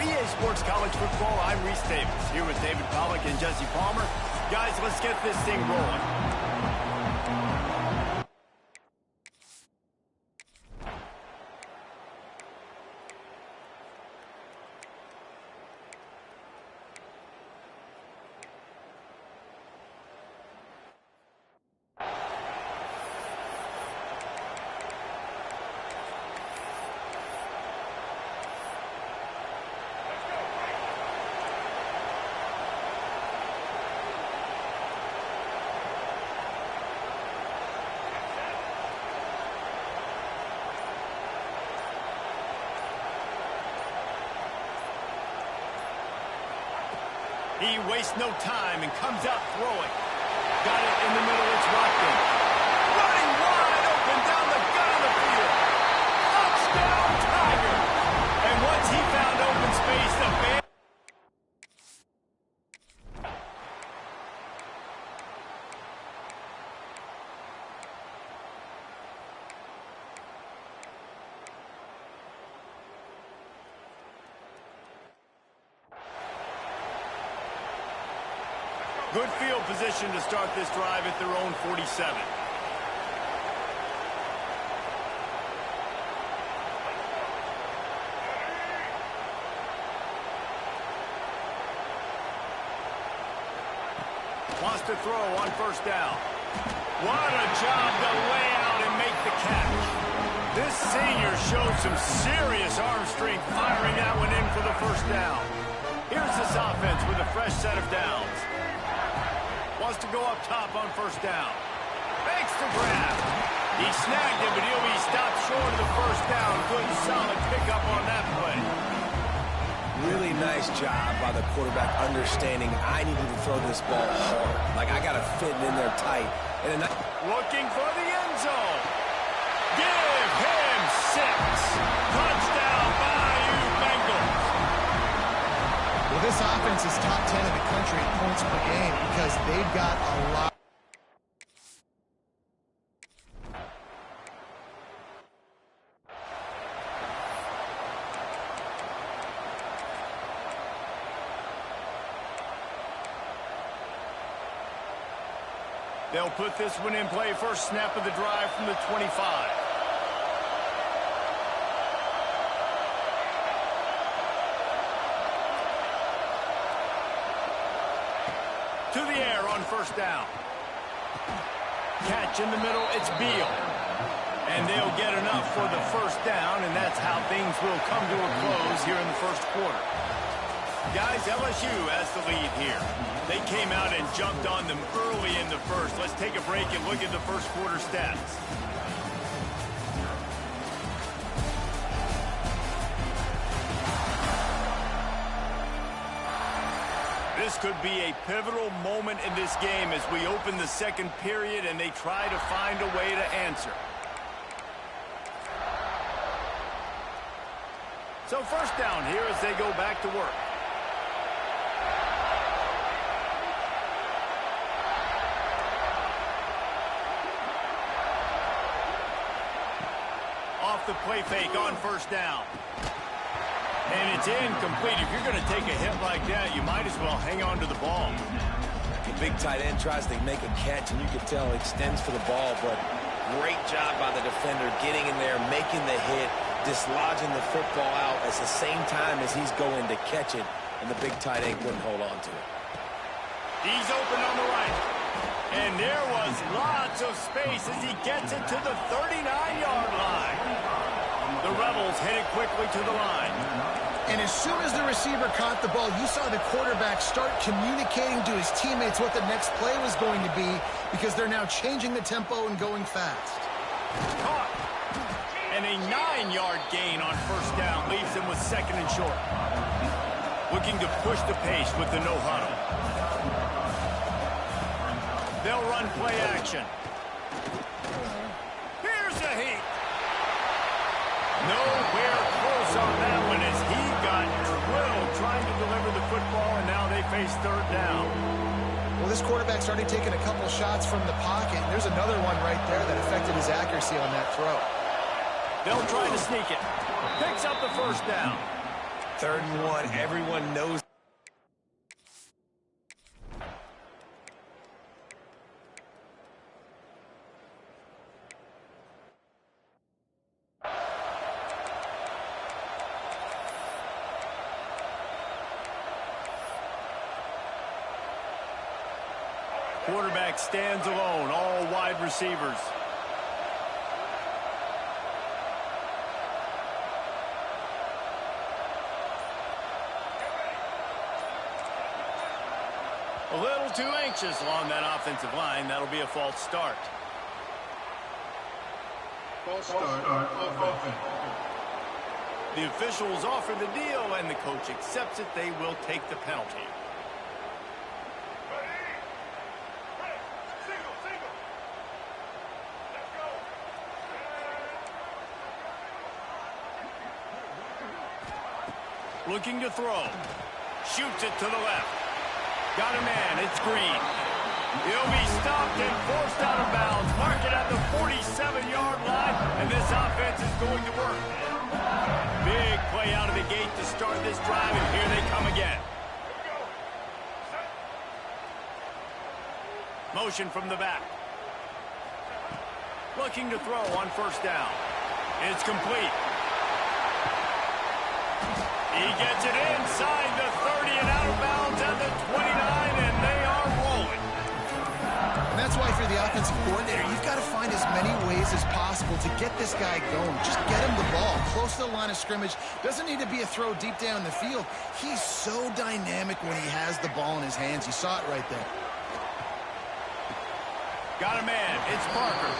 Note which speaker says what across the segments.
Speaker 1: For EA Sports College Football, I'm Reese Davis, here with David Pollack and Jesse Palmer. Guys, let's get this thing rolling. He wastes no time and comes out throwing. Got it in the middle, it's Watson. Running wide open down the gut of the field. Touchdown, Tiger! And once he found open space, the Bears... Good field position to start this drive at their own 47. Wants to throw on first down. What a job to lay out and make the catch. This senior showed some serious arm strength firing that one in for the first down. Here's this offense with a fresh set of downs. Wants to go up top on first down. Makes the grab. He snagged it, but he'll be stopped short of the first down. Good, solid pickup on that play.
Speaker 2: Really nice job by the quarterback understanding I needed to throw this ball hard. Like, I got to fit it in there tight. And
Speaker 1: looking for the end zone. Give him 6. Touchdown, Bayou Bengals.
Speaker 3: Well, this offense is top 10 in the country in points per game because they've got a lot.
Speaker 1: They'll put this one in play first snap of the drive from the 25. To the air on first down. Catch in the middle, it's Beal. And they'll get enough for the first down, and that's how things will come to a close here in the first quarter. Guys, LSU has the lead here. They came out and jumped on them early in the first. Let's take a break and look at the first quarter stats. This could be a pivotal moment in this game as we open the second period and they try to find a way to answer. So first down here as they go back to work. Off the play fake on first down. And it's incomplete. If you're going to take a hit like that, you might as well hang on to the ball.
Speaker 2: The big tight end tries to make a catch, and you can tell extends for the ball, but great job by the defender getting in there, making the hit, dislodging the football out at the same time as he's going to catch it, and the big tight end couldn't hold on to it.
Speaker 1: He's open on the right. And there was lots of space as he gets it to the 39-yard line. The Rebels headed quickly to the line.
Speaker 3: And as soon as the receiver caught the ball, you saw the quarterback start communicating to his teammates what the next play was going to be because they're now changing the tempo and going fast.
Speaker 1: Caught. And a 9-yard gain on first down leaves him with second and short. Looking to push the pace with the no-huddle. They'll run play action. Here's a heat. Nowhere close on that one as he got drilled trying to deliver the football, and now they face third down.
Speaker 3: Well, this quarterback started taking a couple shots from the pocket. There's another one right there that affected his accuracy on that throw.
Speaker 1: They'll try to sneak it. Picks up the first down.
Speaker 2: 3rd and 1. Everyone knows.
Speaker 1: Quarterback stands alone, all wide receivers. A little too anxious along that offensive line. That'll be a false start.
Speaker 4: False start.
Speaker 1: The officials offer the deal, and the coach accepts it. They will take the penalty. Looking to throw. Shoots it to the left. Got a man. It's Green. He'll be stopped and forced out of bounds. Mark it at the 47-yard line, and this offense is going to work. Big play out of the gate to start this drive, and here they come again. Motion from the back. Looking to throw on 1st down. It's complete. He gets it inside the 30 and out of bounds at the 29, and they are rolling.
Speaker 3: And that's why for the offensive coordinator, you've got to find as many ways as possible to get this guy going. Just get him the ball close to the line of scrimmage. Doesn't need to be a throw deep down the field. He's so dynamic when he has the ball in his hands. You saw it right there.
Speaker 1: Got a man. It's Parker.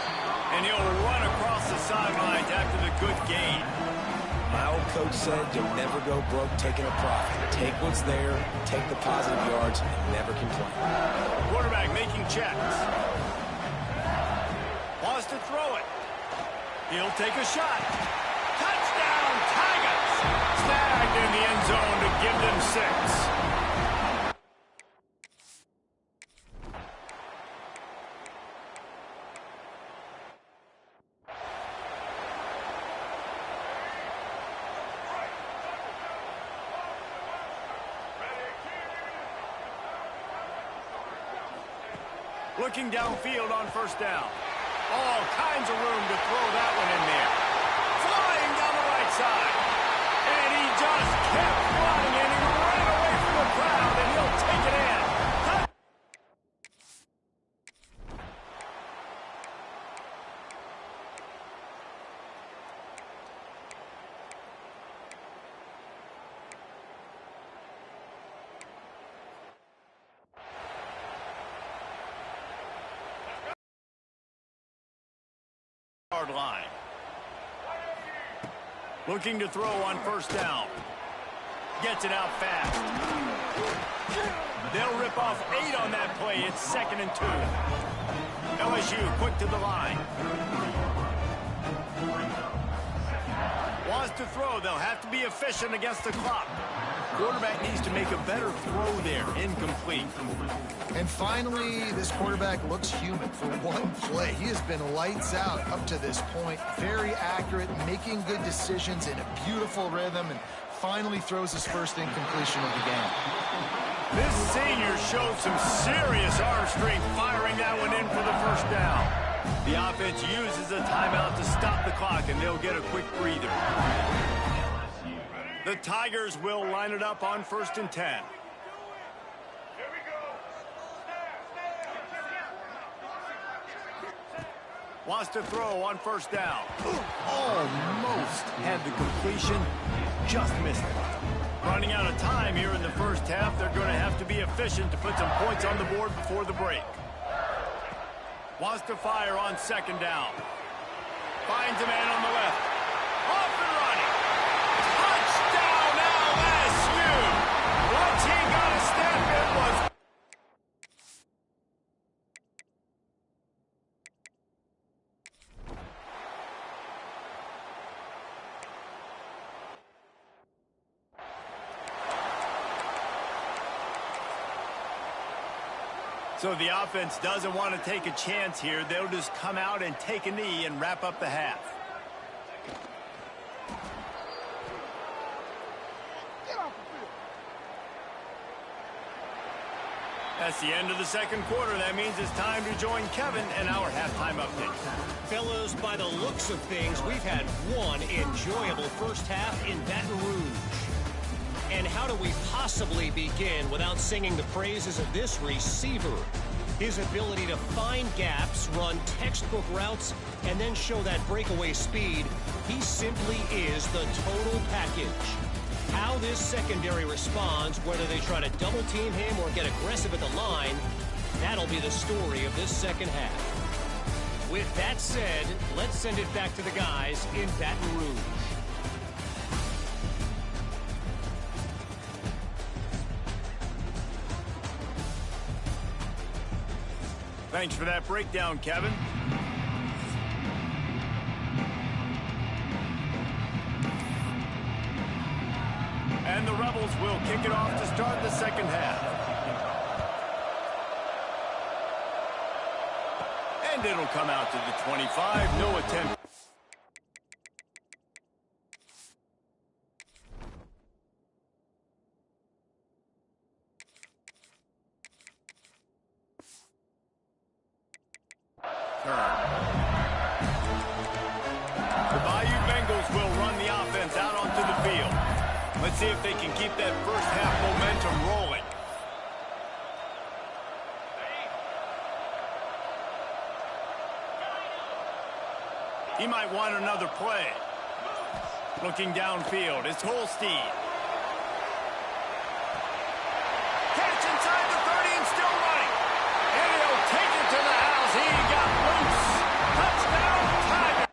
Speaker 1: And he'll run across the sidelines after the good gain.
Speaker 2: My old coach said you'll never go broke taking a profit. Take what's there, take the positive yards, and never complain.
Speaker 1: Quarterback making checks. Wants to throw it. He'll take a shot. Touchdown, Tigers! Snagged in the end zone to give them 6. Looking downfield on 1st down. All kinds of room to throw that one in there. Flying down the right side. And he just kept flying, and he ran away from the crowd, and he'll take it in. Line. Looking to throw on 1st down. Gets it out fast. They'll rip off 8 on that play. It's 2nd and 2. LSU quick to the line. Wants to throw. They'll have to be efficient against the clock. Quarterback needs to make a better throw there. Incomplete.
Speaker 3: And finally, this quarterback looks human for one play. He has been lights out up to this point. Very accurate, making good decisions in a beautiful rhythm, and finally throws his first incompletion of the game.
Speaker 1: This senior showed some serious arm strength firing that one in for the 1st down. The offense uses a timeout to stop the clock, and they'll get a quick breather. The Tigers will line it up on 1st and 10. Wants to throw on 1st down. Almost had the completion, just missed it. Running out of time here in the 1st half. They're going to have to be efficient to put some points on the board before the break. Wants to fire on 2nd down. Finds a man on the left. Off and running. Touchdown, LSU! Once he got a step, it was... So the offense doesn't want to take a chance here. They'll just come out and take a knee and wrap up the half. That's the end of the second quarter. That means it's time to join Kevin and our halftime update.
Speaker 5: Fellas, by the looks of things, we've had one enjoyable first half in Baton Rouge. And how do we possibly begin without singing the praises of this receiver? His ability to find gaps, run textbook routes, and then show that breakaway speed, he simply is the total package. How this secondary responds, whether they try to double team him or get aggressive at the line, that'll be the story of this second half. With that said, let's send it back to the guys in Baton Rouge.
Speaker 1: Thanks for that breakdown, Kevin. And the Rebels will kick it off to start the second half. And it'll come out to the 25. No attempt. The Bayou Bengals will run the offense out onto the field. Let's see if they can keep that first half momentum rolling. He might want another play. Looking downfield, it's Holstein. Catch inside the 30 and still running. And he'll take it to the house. He got loose. Touchdown, Tiger.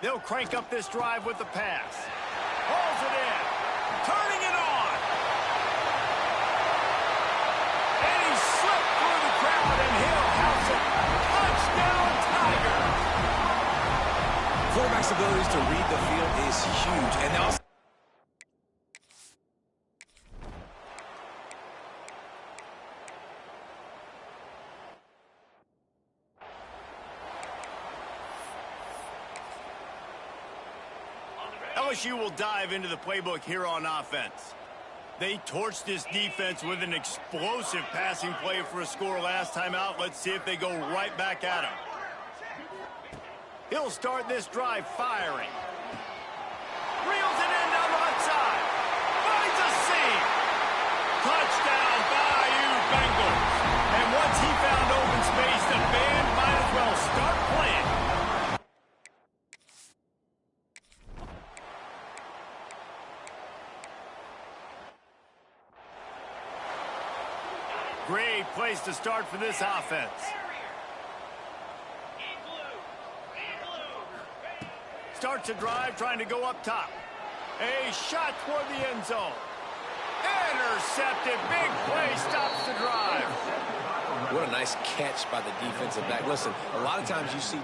Speaker 1: They'll crank up this drive with the pass. Hauls it in. Turning it on. And he slipped through the crowd, and he'll house it. Touchdown, Tiger.
Speaker 2: Quarterback's abilities to read the field is huge. And also
Speaker 1: LSU will dive into the playbook here on offense. They torched this defense with an explosive passing play for a score last time out. Let's see if they go right back at him. He'll start this drive firing. Reels it in down the left side. Finds a seam. Touchdown, Bayou Bengals. And once he found open space, the band might as well start playing. Great place to start for this offense. Starts a drive trying to go up top. A shot toward the end zone. Intercepted. Big play stops the drive.
Speaker 2: what a nice catch by the defensive back. Listen, a lot of times you see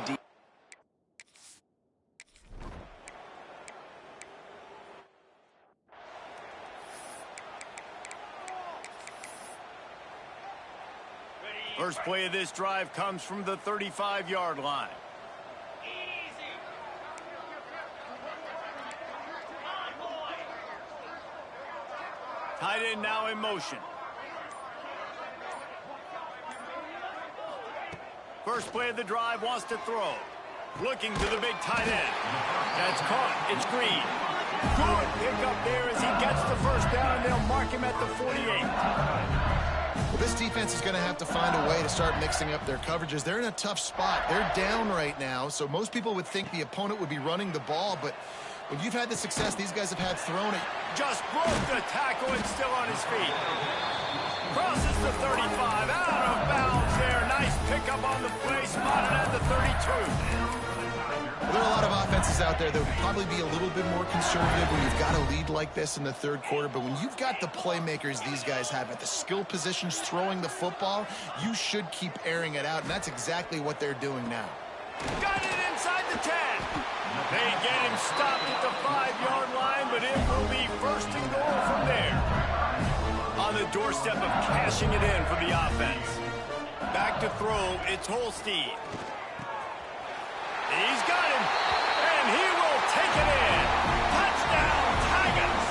Speaker 1: First play of this drive comes from the 35-yard line. Tight end now in motion. First play of the drive, wants to throw. Looking to the big tight end. That's caught. It's Green. Good pick up there as he gets the first down, and they'll mark him at the 48.
Speaker 3: Well, this defense is going to have to find a way to start mixing up their coverages. They're in a tough spot. They're down right now, so most people would think the opponent would be running the ball, but when you've had the success these guys have had throwing it.
Speaker 1: Just broke the tackle and still on his feet. Crosses the 35, out of bounds there. Nice pickup on the play, spotted at the 32.
Speaker 3: Well, there are a lot of offenses out there that would probably be a little bit more conservative when you've got a lead like this in the third quarter, but when you've got the playmakers these guys have at the skill positions throwing the football, you should keep airing it out, and that's exactly what they're doing now.
Speaker 1: Got it inside the 10. They get him stopped at the 5-yard line, but it will be first and goal from there. On the doorstep of cashing it in for the offense. Back to throw, it's Holstein. He's got him, and he will take it in. Touchdown, Tigers!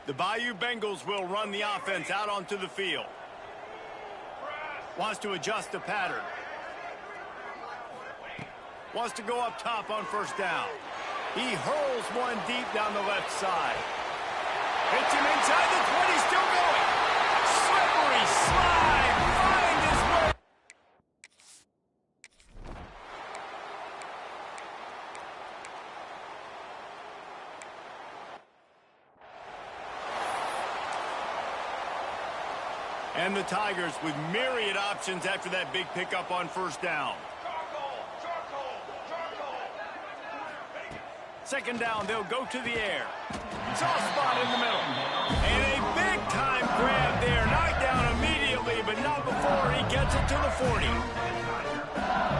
Speaker 1: The Bayou Bengals will run the offense out onto the field. Wants to adjust the pattern. Wants to go up top on first down. He hurls one deep down the left side. Hits him inside the 20, still going. Slippery slide, find his way. And the Tigers with myriad options after that big pickup on first down. Second down, they'll go to the air. Soft spot in the middle. And a big-time grab there. Knocked down immediately, but not before he gets it to the 40.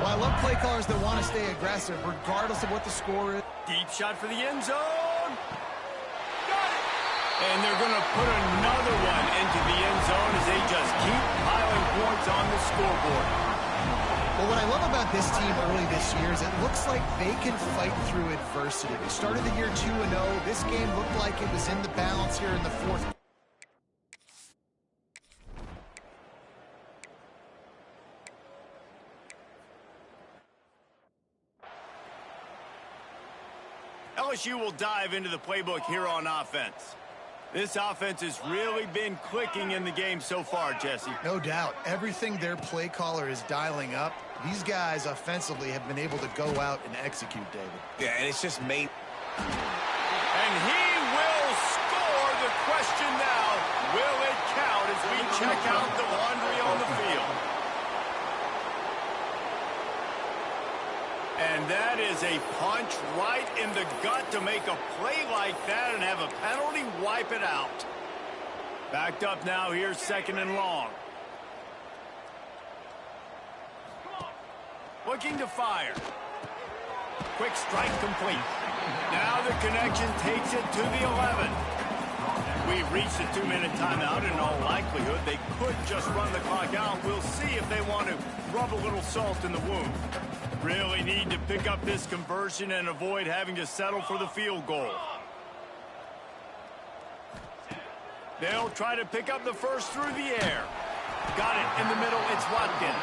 Speaker 3: Well, I love play callers that want to stay aggressive, regardless of what the score is.
Speaker 1: Deep shot for the end zone. Got it. And they're going to put another one into the end zone as they just keep piling points on the scoreboard.
Speaker 3: Well, what I love about this team early this year is it looks like they can fight through adversity. They started the year 2-0. This game looked like it was in the balance here in the fourth.
Speaker 1: LSU will dive into the playbook here on offense. This offense has really been clicking in the game so far, Jesse.
Speaker 3: No doubt. Everything their play caller is dialing up, these guys offensively have been able to go out and execute, David.
Speaker 2: Yeah, and it's just made.
Speaker 1: And he will score. The question now, will it count as we check out the laundry on the field? And that is a punch right in the gut to make a play like that and have a penalty wipe it out. Backed up now, here's second and long. Looking to fire. Quick strike complete. Now the connection takes it to the 11. We've reached the 2-minute timeout. In all likelihood, they could just run the clock out. We'll see if they want to rub a little salt in the wound. Really need to pick up this conversion and avoid having to settle for the field goal. They'll try to pick up the first through the air. Got it in the middle, it's Watkins.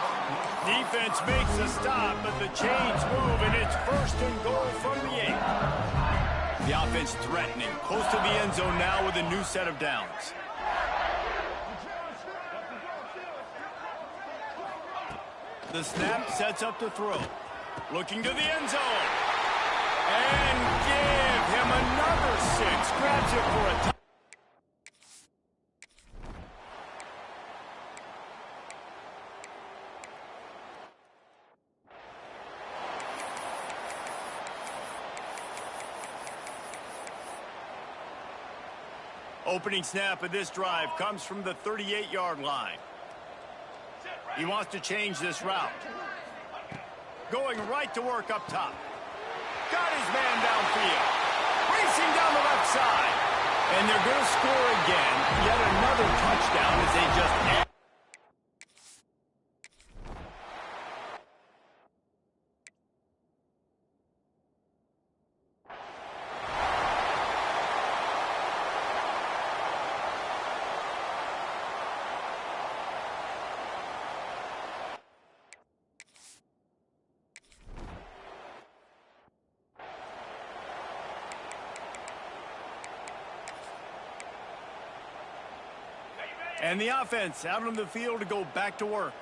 Speaker 1: Defense makes a stop, but the chains move, and it's first and goal from the 8. The offense threatening, close to the end zone now with a new set of downs. The snap sets up to throw. Looking to the end zone. And give him another 6. Grabs it for a touchdown. Opening snap of this drive comes from the 38-yard line. He wants to change this route. Going right to work up top. Got his man downfield. Racing down the left side. And they're going to score again. Yet another touchdown as they just add. And the offense out on the field to go back to work.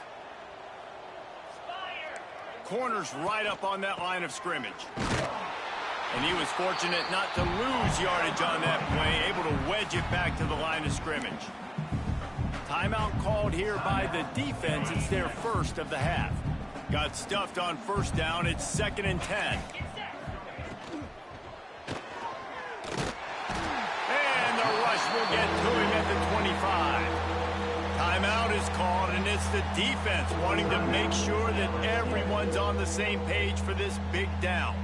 Speaker 1: corner's right up on that line of scrimmage. And he was fortunate not to lose yardage on that play, able to wedge it back to the line of scrimmage. Timeout called here by the defense. It's their first of the half. Got stuffed on first down. It's 2nd and 10. And the rush will get to him at the 25. Timeout is called, and it's the defense wanting to make sure that everyone's on the same page for this big down.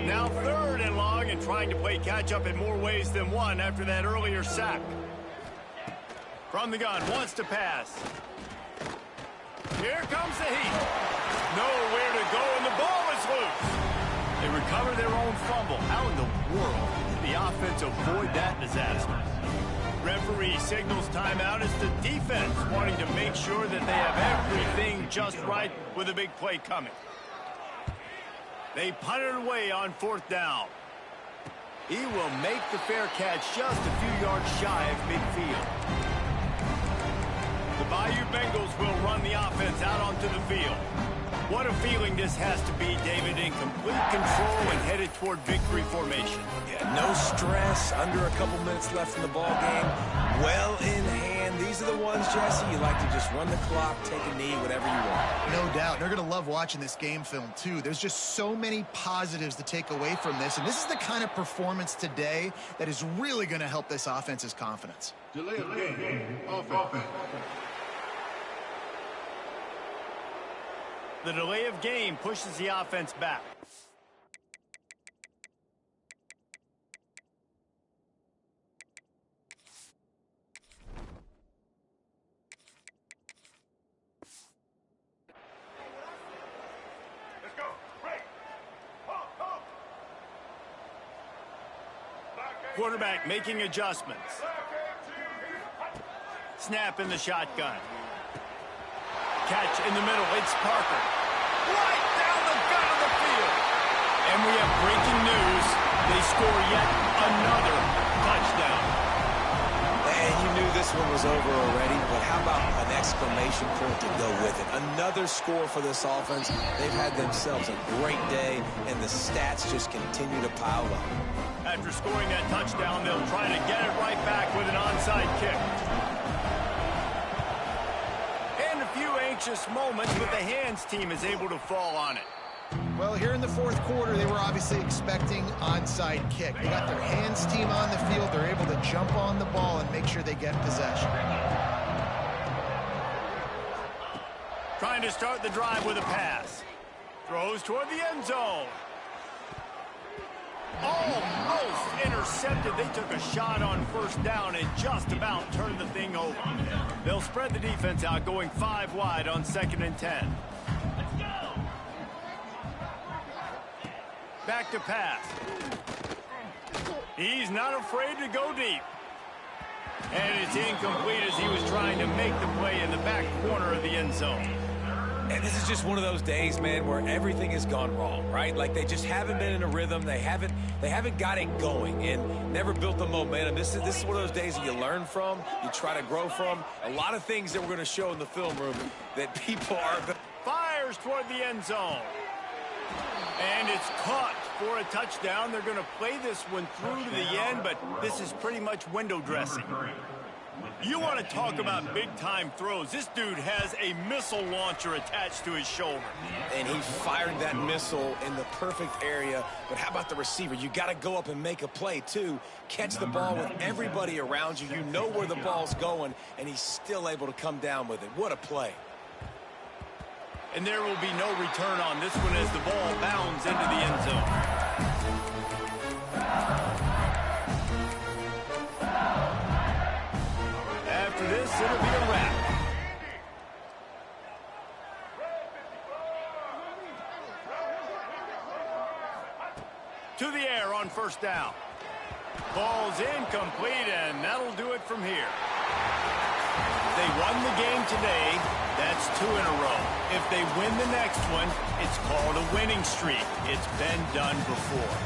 Speaker 1: Now 3rd and long, and trying to play catch-up in more ways than one after that earlier sack. From the gun, wants to pass. Here comes the heat. Nowhere to go, and the ball is loose. They recover their own fumble. How in the world did the offense avoid that disaster? Referee signals timeout as the defense wanting to make sure that they have everything just right with a big play coming. They punt it away on 4th down. He will make the fair catch just a few yards shy of midfield. The Bayou Bengals will run the offense out onto the field. What a feeling this has to be, David, in complete control and headed toward victory formation.
Speaker 2: Yeah, no stress, under a couple minutes left in the ball game. Well in hand. These are the ones, Jesse, you like to just run the clock, take a knee, whatever you want.
Speaker 3: No doubt. They're going to love watching this game film, too. There's just so many positives to take away from this, and this is the kind of performance today that is really going to help this offense's confidence.
Speaker 4: Delay of game. Offense.
Speaker 1: The delay of game pushes the offense back.
Speaker 4: Let's go. Break.
Speaker 1: Quarterback making adjustments. Snap in the shotgun. Catch in the middle. It's Parker. Right down the gut of the field. And we have breaking news. They score yet another touchdown.
Speaker 2: And you knew this one was over already, but how about an exclamation point to go with it? Another score for this offense. They've had themselves a great day, and the stats just continue to pile up.
Speaker 1: After scoring that touchdown, they'll try to get it right back with an onside kick. And a few anxious moments, but the hands team is able to fall on it.
Speaker 3: Well, here in the 4th quarter, they were obviously expecting onside kick. They got their hands team on the field. They're able to jump on the ball and make sure they get possession.
Speaker 1: Trying to start the drive with a pass. Throws toward the end zone. Almost intercepted. They took a shot on first down and just about turned the thing over. They'll spread the defense out, going 5 wide on 2nd and 10. Back to pass. He's not afraid to go deep. And it's incomplete as he was trying to make the play in the back corner of the end zone.
Speaker 2: And this is just one of those days, man, where everything has gone wrong, right? Like they just haven't been in a rhythm. They haven't got it going and never built the momentum. This is one of those days that you learn from, you try to grow from. A lot of things that we're going to show in the film room that people are...
Speaker 1: Fires toward the end zone. And it's caught for a touchdown. They're going to play this one through to the end, but this is pretty much window dressing. You want to talk about big-time throws. This dude has a missile launcher attached to his shoulder.
Speaker 2: And he fired that missile in the perfect area. But how about the receiver? You got to go up and make a play, too. Catch the ball with everybody around you. You know where the ball's going, and he's still able to come down with it. What a play.
Speaker 1: And there will be no return on this one as the ball bounds into the end zone. After this, it'll be a wrap. To the air on first down. Ball's incomplete, and that'll do it from here. They won the game today. That's 2 in a row. If they win the next one, it's called a winning streak. It's been done before.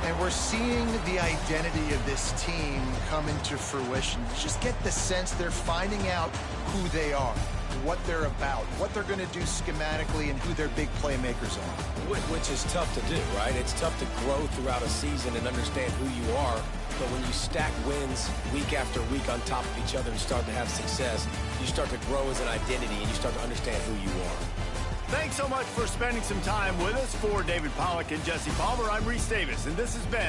Speaker 3: And we're seeing the identity of this team come into fruition. You just get the sense they're finding out who they are. what they're about, what they're going to do schematically, and who their big playmakers are.
Speaker 2: Which is tough to do, right? It's tough to grow throughout a season and understand who you are. But when you stack wins week after week on top of each other and start to have success, you start to grow as an identity and you start to understand who you are.
Speaker 1: Thanks so much for spending some time with us. For David Pollack and Jesse Palmer, I'm Reese Davis, and this has been